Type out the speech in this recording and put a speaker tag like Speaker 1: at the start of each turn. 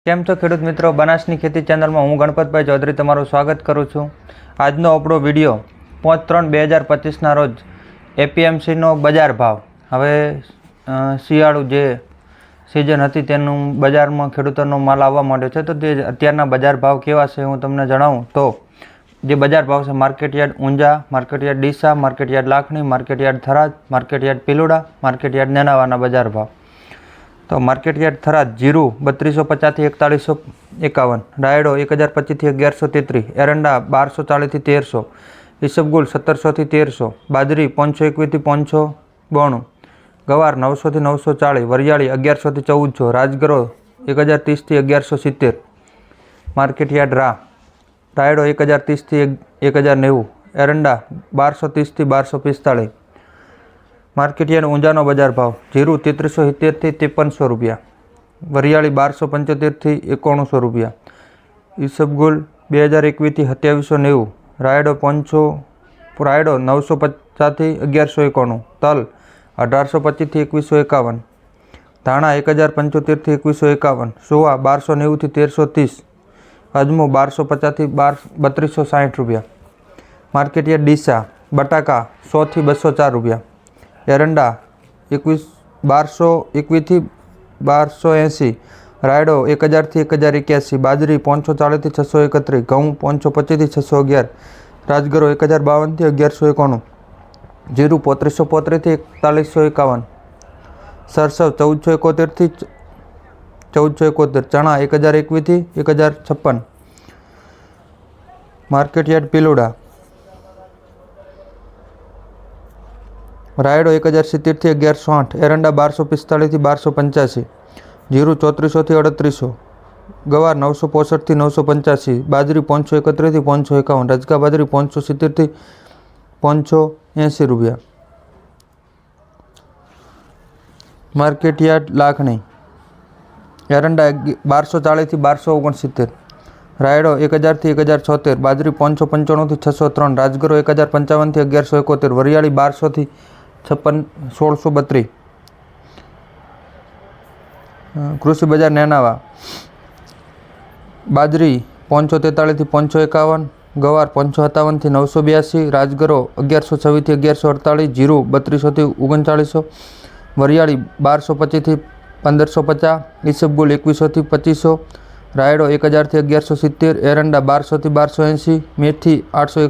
Speaker 1: કેમ છો ખેડૂત મિત્રો, બનાસની ખેતી ચેનલમાં હું ગણપતભાઈ ચૌધરી તમારું સ્વાગત કરું છું। આજનો આપણો વિડીયો 5/3/2025ના રોજ એપીએમસીનો બજાર ભાવ, હવે શિયાળુ જે સિઝન હતી તેનું બજારમાં ખેડૂતોનો માલ આવવા માંડ્યો છે, તો તે અત્યારના બજાર ભાવ કેવા છે હું તમને જણાવું તો જે બજાર ભાવ છે market yard Unjha, market yard Deesa, market yard Lakhani, market yard Tharad, market yard Piloda, market yard નેનાવાના બજાર ભાવ। તો માર્કેટયાર્ડ થરાદ જીરું 3250 થી 4151, રાયડો 1025 થી 1133, એરંડા 1240 થી 1300, ઈસબગુલ 1700 થી 1300, બાજરી 521 થી 592, ગવાર 900 થી 940, વરિયાળી 1100 થી 1400, રાજગરો 1030 થી 1170, માર્કેટયાર્ડ રાયડો 1030 થી 1090, એરંડા 1230 થી 1245, માર્કેટયાર્ડ ઊંઝાનો બજાર ભાવ જીરું 3370 થી 5300 રૂપિયા, વરિયાળી 1275 થી 9100 રૂપિયા, ઈસબગુલ 2021 થી 2790, રાયડો 950 થી 1191, તલ 1825 થી 2151, ધાણા 1075 થી 2151, સોવા 1290 થી 1330, અજમો 1250 થી 3260 રૂપિયા, માર્કેટયાર્ડ ડીસા બટાકા 100 થી 204 રૂપિયા, એરંડા 1221 થી 1280, રાયડો 1000 થી 1081, બાજરી 540 થી 631, ઘઉં 525 થી 611, રાજગરો 1052 થી 1191, જીરું 3535 થી 4151, સરસવ 1471 થી 1471, ચણા 1021 થી 1056, માર્કેટયાર્ડ પિલોડા રાયડો 1070 થી 1108, એરંડા 1245 થી 1285, જીરું 3400 થી 3800, ગવાર 965 થી 985, બાજરી 531 થી 551, રજકા બાજરી 570 થી 580 રૂપિયા, માર્કેટયાર્ડ લાખણી એરંડા 1240 થી 1269, રાયડો 1000 થી 1076, બાજરી 595 થી 603, રાજગરો 1055 થી 1171, વરિયાળી 1200 થી 1632, કૃષિ બજાર નેનાવા બાજરી 543 થી 551, ગવાર 557 થી 982, રાજગરો 1126 થી 1148, જીરું 3200 થી 3900, વરિયાળી 1225 થી 1550, ઈસબગુલ 2100 થી 2500, રાયડો 1000 થી 1170, એરંડા 1200 થી 1280, મેથી 800